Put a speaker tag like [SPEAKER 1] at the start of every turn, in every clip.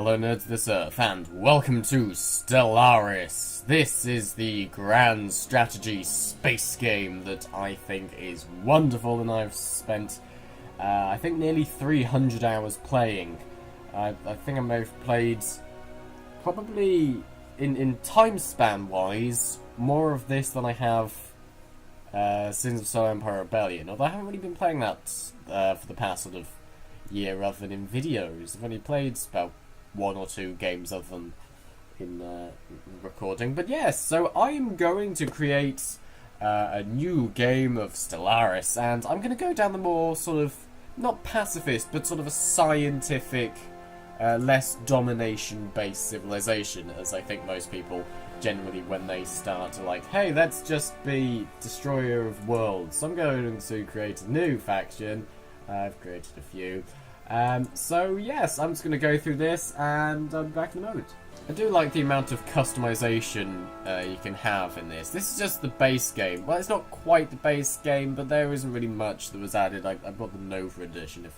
[SPEAKER 1] Hello nerds of this earth, and welcome to Stellaris. This is the grand strategy space game that I think is wonderful, and I've spent, I think, nearly 300 hours playing. I think I may have played, probably, in time span wise, more of this than I have Sins of Solar Empire Rebellion, although I haven't really been playing that for the past sort of year rather than in videos. I've only played about one or two games of them in recording. But yes, so I am going to create a new game of Stellaris, and I'm going to go down the more sort of, not pacifist, but sort of a scientific, less domination-based civilization, as I think most people generally when they start to like, hey, let's just be destroyer of worlds. So I'm going to create a new faction. I've created a few. So yes, I'm just going to go through this, and I'll be back in a moment. I do like the amount of customization you can have in this. This is just the base game. Well, it's not quite the base game, but there isn't really much that was added. I bought the Nova edition, if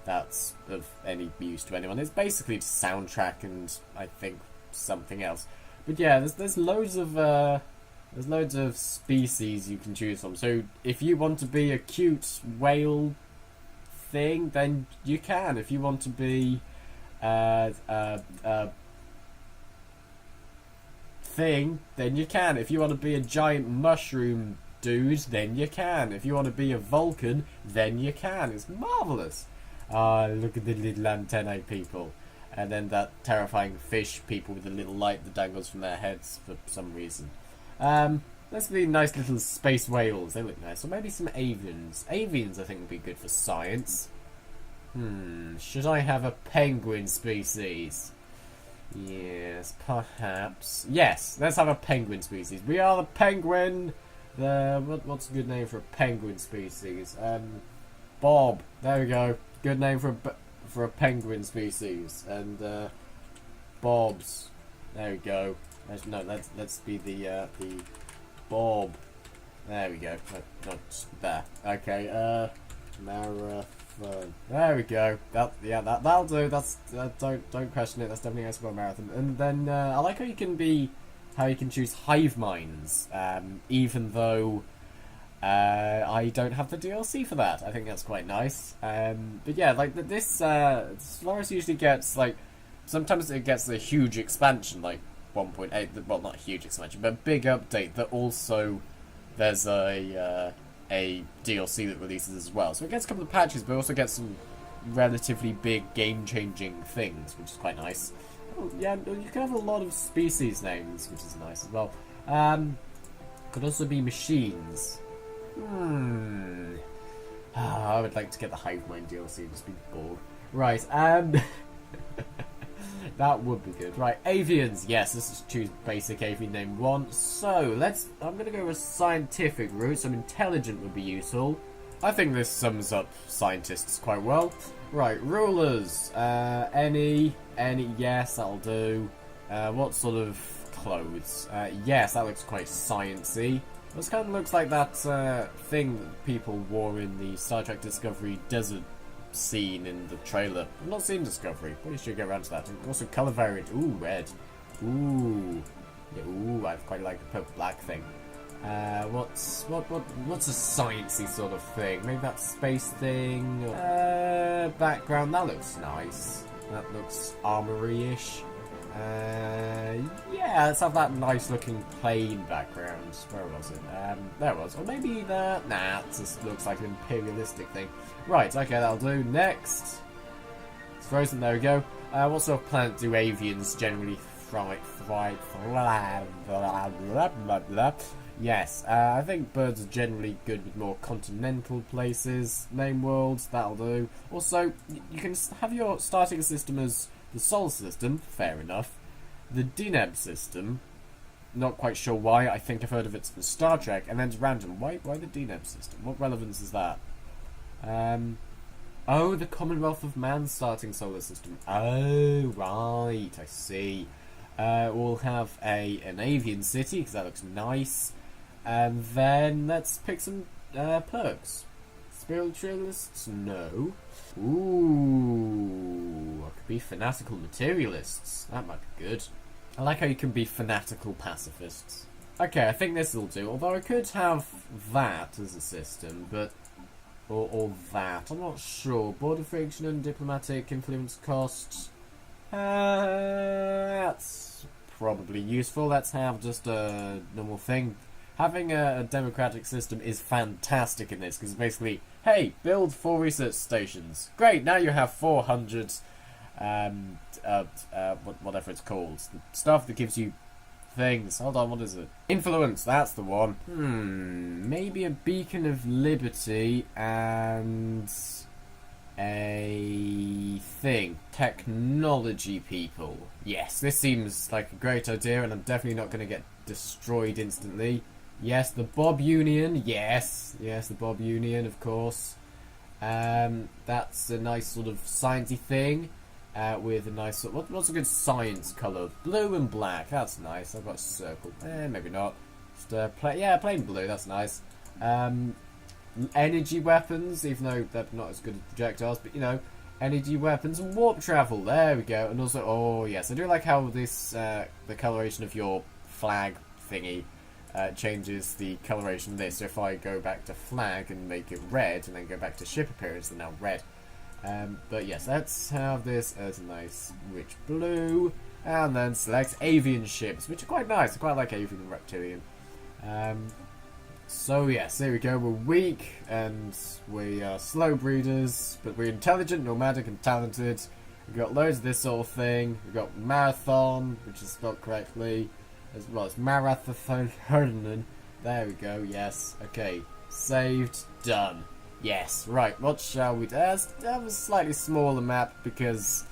[SPEAKER 1] that's of any use to anyone. It's basically just soundtrack and I think something else. But yeah, there's loads of species you can choose from. So if you want to be a cute whale thing, then you can. If you want to be thing, then you can. If you want to be a giant mushroom dude, then you can. If you want to be a Vulcan, then you can. It's marvellous. Look at the little antennae people. And then that terrifying fish people with the little light that dangles from their heads for some reason. Let's be nice little space whales. They look nice. Or maybe some avians. Avians I think would be good for science. Should I have a penguin species? Yes, perhaps. Yes, let's have a penguin species. We are the penguin. What's a good name for a penguin species? Bob. There we go. Good name for a penguin species. And Bobs. There we go. Let's be the Bob. There we go. Not there. Okay. Marathon. There we go. That'll do. Don't question it. That's definitely going to go marathon. And then I like how you can choose hive minds, even though I don't have the DLC for that. I think that's quite nice. But yeah, like this Stellaris usually gets like, sometimes it gets a huge expansion, like 1.8, well, not a huge expansion, but a big update that also there's a DLC that releases as well. So it gets a couple of patches, but also gets some relatively big game-changing things, which is quite nice. Oh, yeah, you can have a lot of species names, which is nice as well. Could also be machines. I would like to get the Hive Mind DLC and just be bored. Right, that would be good. Right, avians. Yes, let's just choose basic avian name 1. So, I'm going to go with a scientific route. Some intelligent would be useful. I think this sums up scientists quite well. Right, rulers. Any, yes, that'll do. What sort of clothes? Yes, that looks quite sciencey. This kind of looks like that thing that people wore in the Star Trek Discovery desert scene in the trailer. I've not seen Discovery. Pretty sure you get around to that. And also colour variant. Ooh, red. Ooh. Yeah, ooh, I quite like the purple black thing. What's a sciencey sort of thing? Maybe that space thing. Background. That looks nice. That looks armory-ish. Yeah, let's have that nice looking plain background. Where was it? There it was. Or maybe that. Nah, it just looks like an imperialistic thing. Right, okay, that'll do. Next. It's frozen, there we go. What sort of planet do avians generally thrive? Yes, I think birds are generally good with more continental places. Name worlds, that'll do. Also, you can have your starting system as the Sol system, fair enough. The DNEB system, not quite sure why. I think I've heard of it from Star Trek, and then it's random. Why the DNEB system? What relevance is that? Oh, the Commonwealth of Man's starting solar system. Oh, right, I see. We'll have an avian city, because that looks nice. And then let's pick some perks. Let's spiritualists? No. Ooh, I could be fanatical materialists. That might be good. I like how you can be fanatical pacifists. Okay, I think this will do. Although I could have that as a system, but... Or that. I'm not sure. Border friction and diplomatic influence costs. That's probably useful. Let's have just a normal thing. Having a democratic system is fantastic in this, because basically, hey, build 4 research stations. Great, now you have 400, whatever it's called. The stuff that gives you things. Hold on, what is it? Influence, that's the one. Maybe a beacon of liberty and a thing. Technology people. Yes, this seems like a great idea, and I'm definitely not going to get destroyed instantly. Yes, the Bob Union. Yes, the Bob Union, of course. That's a nice sort of sciencey thing. With a nice sort of, what's a good science colour? Blue and black. That's nice. I've got a circle. Maybe not. Just plain blue. That's nice. Energy weapons, even though they're not as good as projectiles, but you know, energy weapons and warp travel. There we go. And also, oh yes, I do like how this the coloration of your flag thingy changes the coloration of this. So if I go back to flag and make it red, and then go back to ship appearance, they're now red. But yes, let's have this as a nice rich blue, and then select avian ships, which are quite nice. I quite like avian and reptilian. So yes, there we go. We're weak and we are slow breeders, but we're intelligent, nomadic, and talented. We've got loads of this sort of thing. We've got marathon, which is spelled correctly, as well as marathon. There we go. Yes. Okay. Saved. Done. Yes, right, what shall we do? That was a slightly smaller map because,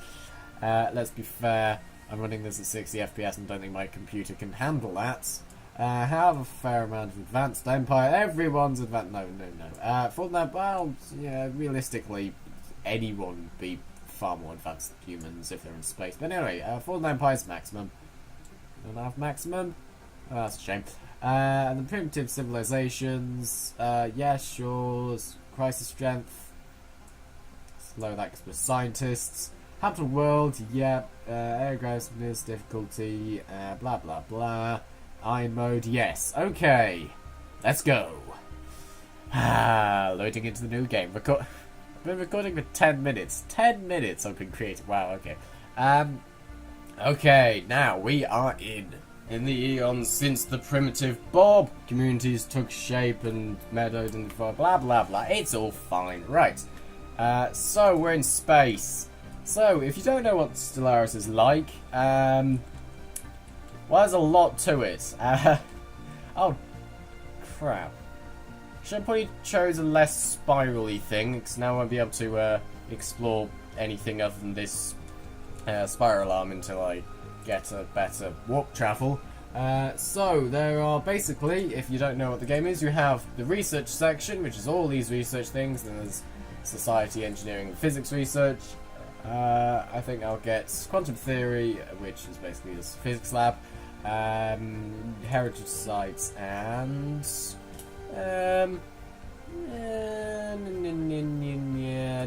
[SPEAKER 1] let's be fair, I'm running this at 60 FPS and don't think my computer can handle that. Have a fair amount of advanced empire. Everyone's advanced. No. For that, well, yeah, realistically, anyone would be far more advanced than humans if they're in space. But anyway, Fallen Empire's maximum. Don't have maximum? Oh, that's a shame. And the primitive civilizations, yeah, sure. Crisis strength. Slow that because we're scientists. Habitable world, yeah. Air aggressiveness, difficulty, blah blah blah. Iron mode, yes. Okay. Let's go. Loading into the new game. I've been recording for 10 minutes. 10 minutes I've been creating. Wow, okay. Okay, now we are in the eons since the primitive Bob communities took shape and meadowed and blah blah blah. It's all fine. Right. So we're in space. So if you don't know what Stellaris is like, well, there's a lot to it. Oh, crap. Should have probably chose a less spirally thing, because now I won't be able to explore anything other than this spiral arm until I get a better warp travel. So there are basically, if you don't know what the game is, you have the research section, which is all these research things. Then there's society, engineering, and physics research. I think I'll get quantum theory, which is basically this physics lab, heritage sites, and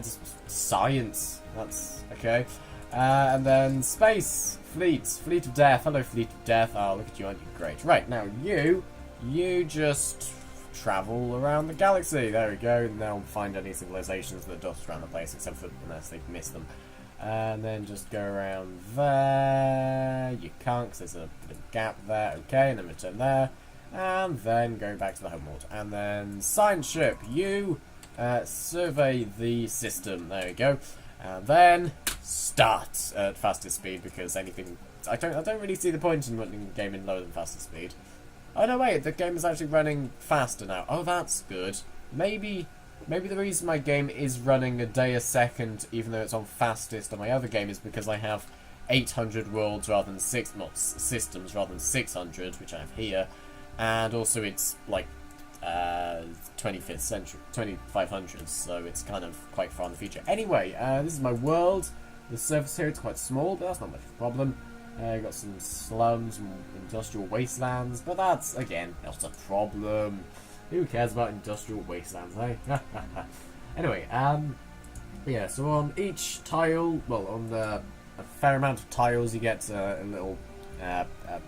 [SPEAKER 1] just science. That's okay. And then space, fleet of death. Hello, fleet of death. Oh, look at you, aren't you great? Right, now you just travel around the galaxy. There we go. Now find any civilizations that dust around the place, except for unless they've missed them. And then just go around there. You can't, because there's a bit of a gap there. Okay, and then return there. And then go back to the homeworld. And then science ship. You survey the system. There we go. And then start at fastest speed, because anything I don't really see the point in running the game in lower than fastest speed. Oh no, wait, the game is actually running faster now. Oh, that's good. Maybe the reason my game is running a day a second, even though it's on fastest on my other game, is because I have 800 worlds rather than systems rather than 600, which I have here, and also it's like 25th century, 2500s, so it's kind of quite far in the future. Anyway, this is my world. The surface here, it's quite small, but that's not much of a problem. You've got some slums and industrial wastelands, but that's, again, not a problem. Who cares about industrial wastelands, eh? Anyway, yeah, so on each tile, well, on a fair amount of tiles, you get a little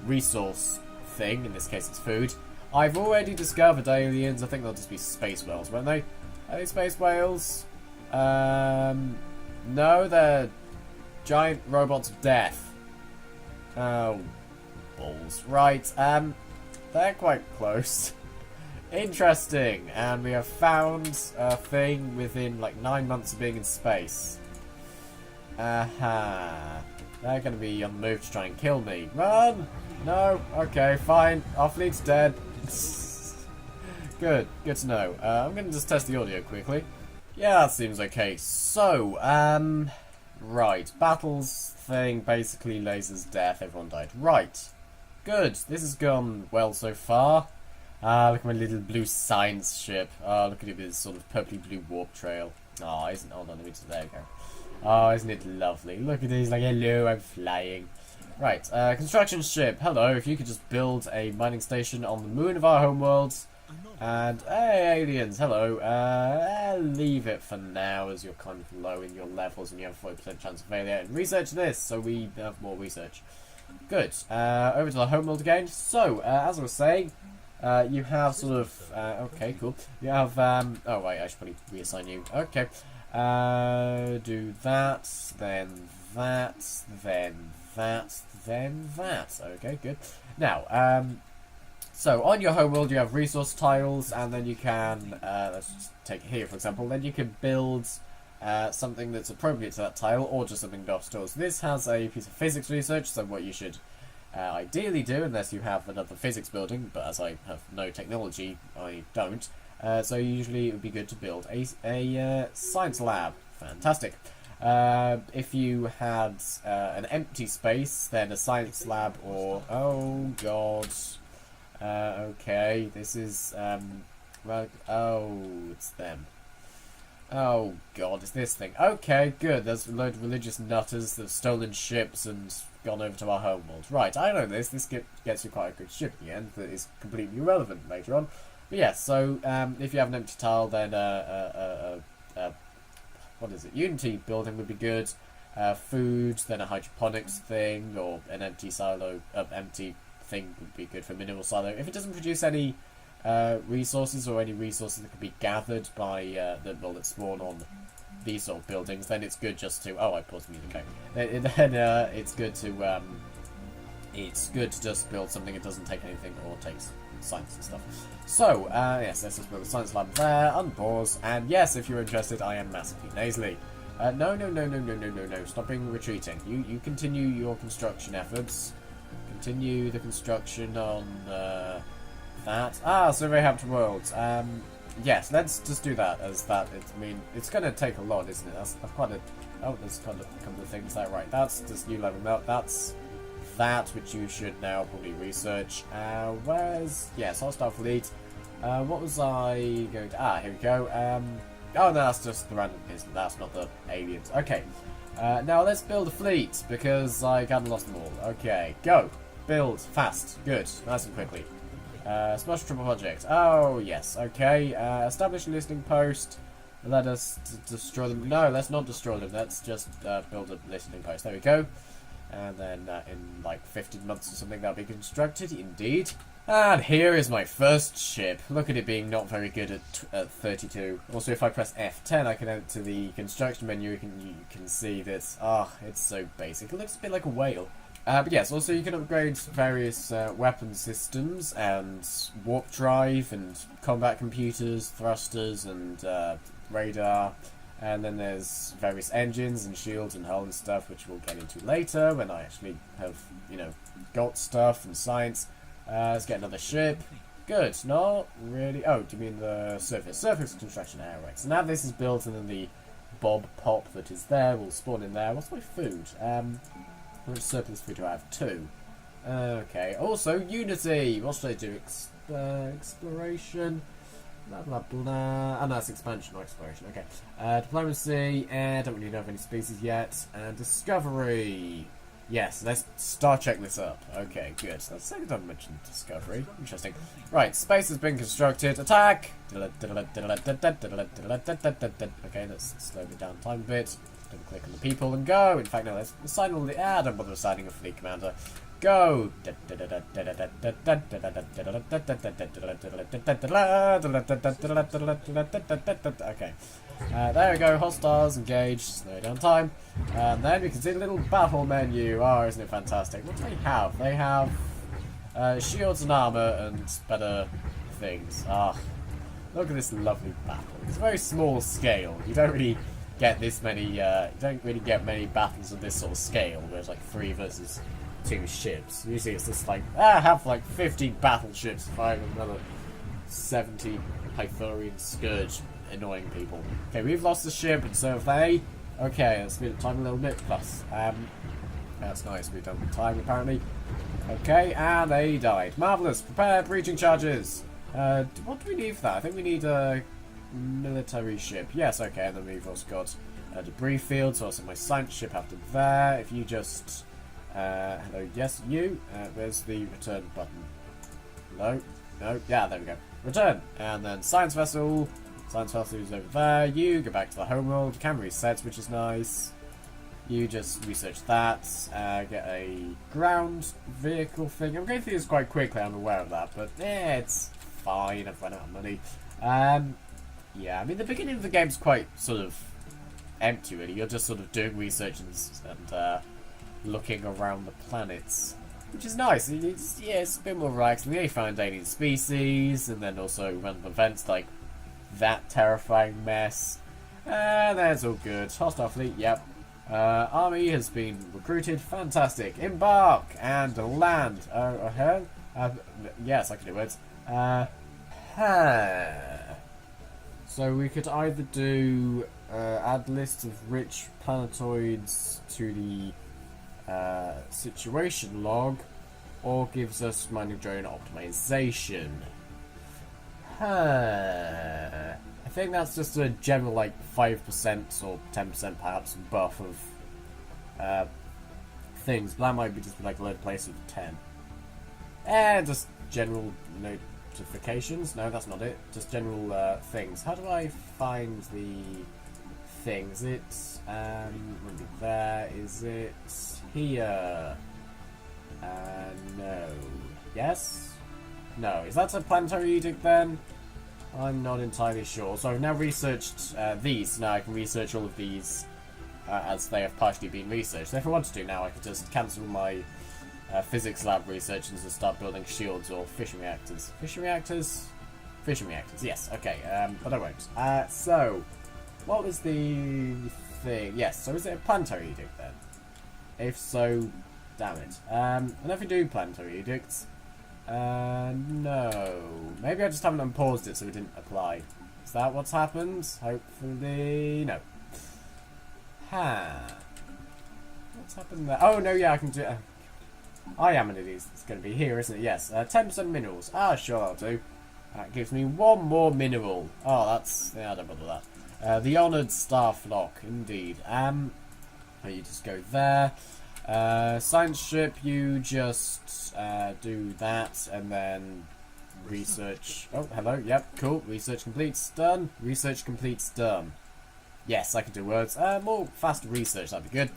[SPEAKER 1] resource thing. In this case, it's food. I've already discovered aliens. I think they'll just be space whales, won't they? Are they space whales? No, they're giant robots of death. Oh, balls. Right, they're quite close. Interesting, and we have found a thing within like 9 months of being in space. Aha. They're going to be on the move to try and kill me. Run! No? Okay, fine. Our fleet's dead. Good to know. I'm going to just test the audio quickly. Yeah, that seems okay. So, right. Battles thing, basically lasers death, everyone died. Right. Good. This has gone well so far. Look at my little blue science ship. Look at it with his sort of purpley blue warp trail. Oh, isn't... Hold on, let me just... There we go. Oh, isn't it lovely? Look at this, like, hello, I'm flying. Right, construction ship. Hello, if you could just build a mining station on the moon of our homeworld. And, hey, aliens, hello. Leave it for now, as you're kind of low in your levels and you have a 40% chance of failure. And research this, so we have more research. Good. Over to the homeworld again. So, as I was saying... you have sort of, okay, cool. You have, oh wait, I should probably reassign you. Okay. Do that, then that, then that, then that. Okay, good. Now, so on your homeworld you have resource tiles, and then you can, let's just take it here for example, then you can build something that's appropriate to that tile, or just something nostal. So this has a piece of physics research, so what you should ideally do, unless you have another physics building, but as I have no technology, I don't. So usually it would be good to build a science lab. Fantastic. If you had an empty space, then a science lab or... Oh, God. Okay, this is... right. Oh, it's them. Oh, God, it's this thing. Okay, good. There's a load of religious nutters that have stolen ships and gone over to our homeworld. Right, I know this. This gets you quite a good ship in the end that is completely irrelevant later on. But yeah, so if you have an empty tile, then what is it? Unity building would be good. Food, then a hydroponics thing, or an empty silo, empty thing would be good for mineral silo. If it doesn't produce any resources or any resources that can be gathered by that spawn on these sort of buildings, then it's good just to... Oh, I paused the music. Okay. Then it's good to just build something that doesn't take anything or takes science and stuff. So, yes, let's just build a science lab there, unpause, and yes, if you're interested, I am massively nasally. No, stopping retreating. You continue your construction efforts. Continue the construction on that. Survey Habitat Worlds. Yes, let's just do that as that. I mean, it's going to take a lot, isn't it? That's quite a... Oh, there's kind of a couple of things there. Right, that's just new level up. That's that, which you should now probably research. Where's... Yes, hostile fleet. What was I going to... here we go. Oh, no, that's just the random piston. That's not the aliens. Okay. Now let's build a fleet, because I kind of lost them all. Okay, go. Build. Fast. Good. Nice and quickly. Smash Triple Project. Oh, yes. Okay. Establish a listening post. Let us destroy them. No, let's not destroy them. Let's just build a listening post. There we go. And then in like 15 months or something, that'll be constructed. Indeed. And here is my first ship. Look at it being not very good at 32. Also, if I press F10, I can add it to the construction menu. You can see this. It's so basic. It looks a bit like a whale. But yes, also you can upgrade various weapon systems and warp drive and combat computers, thrusters and radar. And then there's various engines and shields and hull and stuff, which we'll get into later when I actually have, got stuff and science. Let's get another ship. Good. Not really. Oh, do you mean the surface? Surface construction area. So now this is built, and then the bob pop that is there will spawn in there. What's my food? How much surplus food do I have? 2. Okay. Also, Unity. What should I do? Exploration. Blah, blah, blah. Oh, no, that's expansion, not exploration. Okay. Diplomacy. Don't really know of any species yet. And discovery. Yes, let's start checking this up. Okay, good. That's second time mentioned discovery. Interesting. Right, space has been constructed. Attack! Okay, let's slow it down time a bit. Double click on the people and go. In fact, no, let's assign all the... don't bother assigning a fleet commander. Go! Okay. There we go, hostiles engaged, slow down time. And then we can see the little battle menu. Oh, isn't it fantastic? What do they have? They have shields and armor and better things. Ah, look at this lovely battle. It's a very small scale. You don't really get this many, you don't really get many battles of this sort of scale, where it's like 3 versus 2 ships. Usually it's just like, have like 50 battleships fighting another 70 Pythorian Scourge annoying people. Okay, we've lost the ship, and so have they. Okay, let's speed up time a little bit. Plus, that's nice. We've done time apparently. Okay, and they died. Marvelous. Prepare breaching charges. What do we need for that? I think we need a military ship. Yes. Okay, and then we've also got a debris field. So also my science ship after there. If you just hello, yes, you. Where's the return button? No, no. Yeah, there we go. Return, and then science vessel. Science vessel is over there. You go back to the homeworld. Camera resets, which is nice. You just research that. Get a ground vehicle thing. I'm going through this quite quickly, I'm aware of that. But it's fine. I've run out of money. Yeah, I mean, the beginning of the game's quite sort of empty, really. You're just sort of doing research and looking around the planets. Which is nice. It's a bit more relaxing. You find alien species, and then also random events like that terrifying mess. That's all good. Hostile fleet, yep. Army has been recruited. Fantastic. Embark and land. Yes, I can do words. So we could either do add lists of rich planetoids to the situation log, or gives us mining drone optimization. I think that's just a general like 5% or 10% perhaps buff of things, but that might be just like a load place with 10. Just general notifications. No, that's not it. Just general things. How do I find the things? It's maybe there. Is it here? No. Yes. No. Is that a planetary edict then? I'm not entirely sure. So I've now researched these. Now I can research all of these as they have partially been researched. So if I wanted to now, I could just cancel my physics lab research and just start building shields or fission reactors. Fission reactors? Fission reactors, yes. Okay, but I won't. So, what was the thing? Yes, so is it a planetary edict then? If so, damn it. And if we do planetary edicts, no. Maybe I just haven't unpaused it so it didn't apply. Is that what's happened? Hopefully, no. What's happened there? Oh, no, yeah, I can do... I am an idiot. It's going to be here, isn't it? Yes. 10% minerals. Sure, I'll do. That gives me one more mineral. Oh, that's... Yeah, I don't bother that. The Honoured Star Flock, indeed. You just go there. Science ship, you just do that, and then research... Oh, hello, yep, cool. Research completes, done. Research completes, done. Yes, I can do words. More faster research, that'd be good.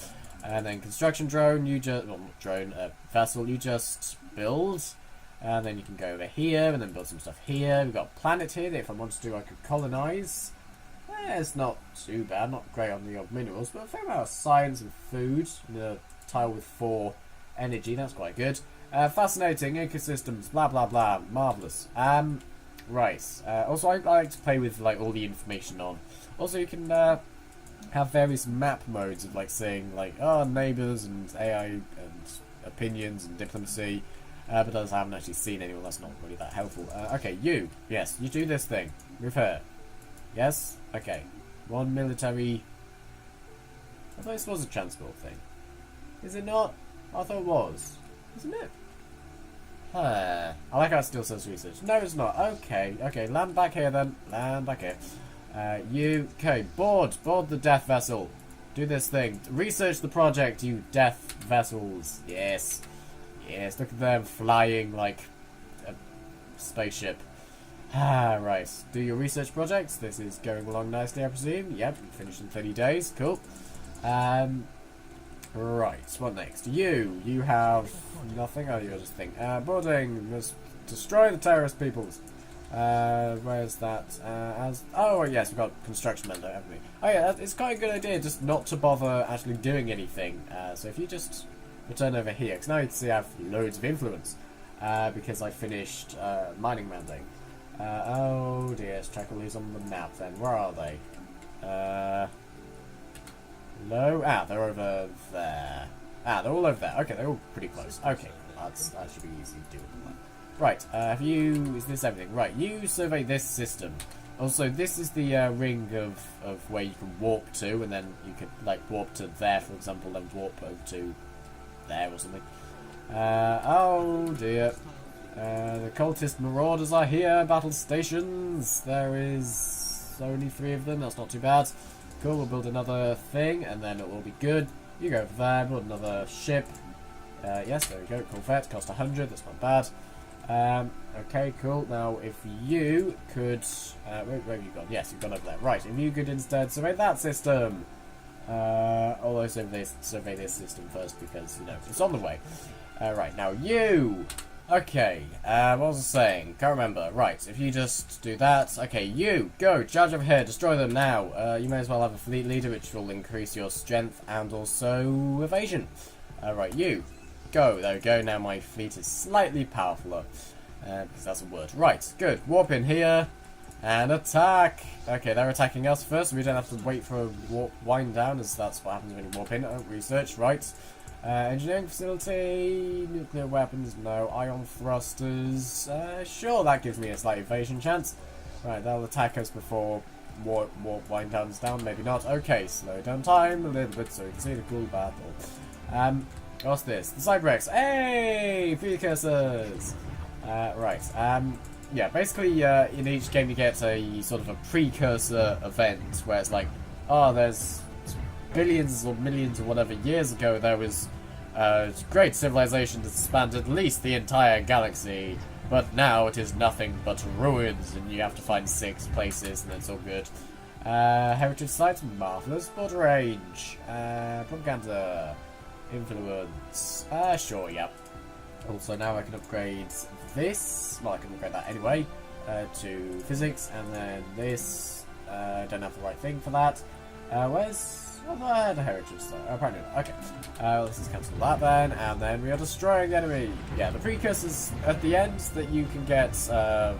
[SPEAKER 1] And then construction drone, you just... Well, not drone, vessel, you just build. And then you can go over here, and then build some stuff here. We've got a planet here that if I wanted to, I could colonise. It's not too bad, not great on the odd minerals, but a fair amount of science and food. The tile with 4 energy, that's quite good. Fascinating, ecosystems, blah blah blah, marvellous. Right, also I like to play with like all the information on. Also you can have various map modes of like saying like, oh, neighbours and AI and opinions and diplomacy. But as I haven't actually seen anyone, that's not really that helpful. Okay, you, yes, you do this thing. Repair. Yes? Okay. One military... I thought this was a transport thing. Is it not? I thought it was. Isn't it? I like how it still says research. No, it's not. Okay, okay. Land back here then. Land back here. You... Okay, board. Board the death vessel. Do this thing. Research the project, you death vessels. Yes. Yes, look at them flying like a spaceship. Ah, right. Do your research projects. This is going along nicely, I presume. Yep, finished in 30 days. Cool. Right, what next? You have nothing? Oh, you're just think. Boarding. Must destroy the terrorist peoples. Where's that? Oh, yes, we've got construction men there, haven't we? Oh, yeah, it's quite a good idea just not to bother actually doing anything. So if you just return over here, because now you can see I have loads of influence. Because I finished mining manding. Oh dear, let's track all these on the map then. Where are they? Low? Ah, they're over there. Ah, they're all over there. Okay, they're all pretty close. Okay, that should be easy to do. Right, is this everything? Right, you survey this system. Also, this is the ring of where you can warp to, and then you could, like, warp to there, for example, then warp over to there or something. Oh dear. The cultist marauders are here, battle stations. There is only 3 of them, that's not too bad. Cool, we'll build another thing, and then it will be good. You go over there, build another ship. Yes, there we go, Corvette, cost 100, that's not bad. Okay, cool. Now, if you could... where have you gone? Yes, you've gone over there. Right, if you could instead survey that system. Although survey this system first, because, you know, it's on the way. Right, now you... Okay, what was I saying? Can't remember. Right, if you just do that. Okay, you, go, charge over here, destroy them now. You may as well have a fleet leader, which will increase your strength and also evasion. Right, you, go. There we go, now my fleet is slightly powerfuler. Because that's a word. Right, good. Warp in here, and attack. Okay, they're attacking us first, so we don't have to wait for a warp wind down, as that's what happens when you warp in. Oh, research, right. Engineering facility, nuclear weapons, no. Ion thrusters, sure, that gives me a slight evasion chance. Right, they'll attack us before warp wind downs down, maybe not. Okay, slow down time a little bit so you can see the cool battle. What's this? The Cyberx, hey! Precursors! Right, yeah, basically, in each game you get a sort of a precursor event, where it's like, oh, there's billions or millions or whatever years ago there was a great civilization that spanned at least the entire galaxy, but now it is nothing but ruins, and you have to find 6 places, and it's all good. Heritage sites, marvellous. Border range, propaganda, influence, sure, yep. Also now I can upgrade this, well I can upgrade that anyway, to physics, and then this, don't have the right thing for that. Where's the heritage site? Oh, apparently not. Okay. Let's just cancel that then we are destroying the enemy. Yeah, the precursors at the end that you can get a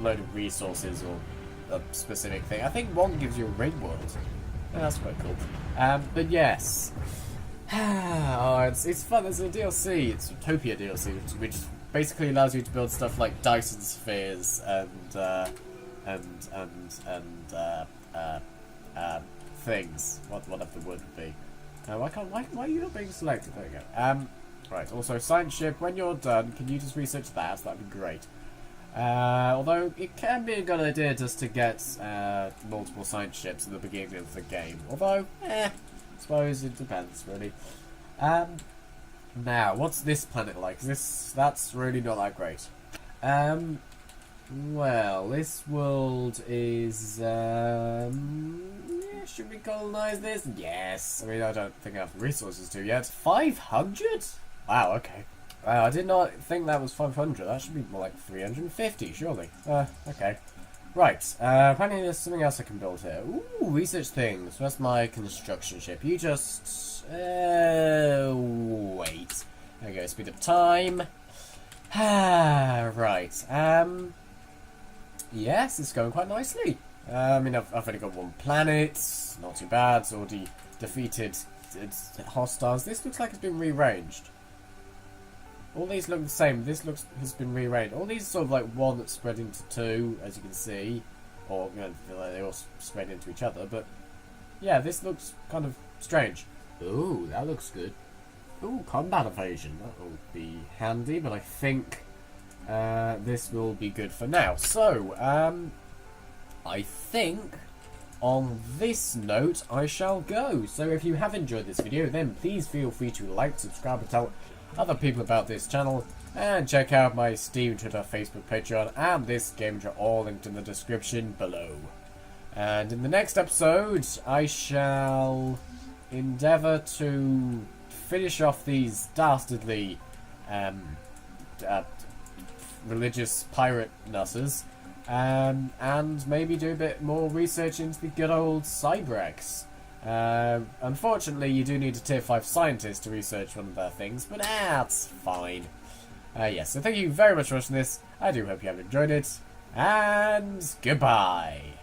[SPEAKER 1] load of resources or a specific thing. I think one gives you a ring world. Yeah, that's quite cool. But yes. Oh, it's fun. There's a DLC. It's Utopia DLC, which basically allows you to build stuff like Dyson spheres and things. Whatever the word would be. Why are you not being selected? There you go. Right. Also, science ship. When you're done, can you just research that? That'd be great. Although it can be a good idea just to get multiple science ships at the beginning of the game. Although, I suppose it depends really. Now, what's this planet like? That's really not that great. Well, this world is, yeah, should we colonize this? Yes. I mean, I don't think I have the resources to yet. 500? Wow, okay. Wow, I did not think that was 500. That should be more like 350, surely. Okay. Right, apparently there's something else I can build here. Ooh, research things. Where's my construction ship? You just, wait. There we go, speed up time. Right, yes, it's going quite nicely. I mean, I've only got 1 planet, not too bad. It's already defeated its hostiles. This looks like it's been rearranged. All these look the same. This has been rearranged. All these sort of like 1 that's spread into 2, as you can see, or you know, they all spread into each other. But yeah, this looks kind of strange. Ooh, that looks good. Ooh, combat evasion. That will be handy. But I think this will be good for now. So, I think on this note, I shall go. So if you have enjoyed this video, then please feel free to like, subscribe, and tell other people about this channel. And check out my Steam, Twitter, Facebook, Patreon, and this game, which are all linked in the description below. And in the next episode, I shall endeavour to finish off these dastardly religious pirate nusses, and maybe do a bit more research into the good old Cybrex. Unfortunately, you do need a tier 5 scientist to research one of their things, but that's fine. Yes, so thank you very much for watching this. I do hope you have enjoyed it, and goodbye!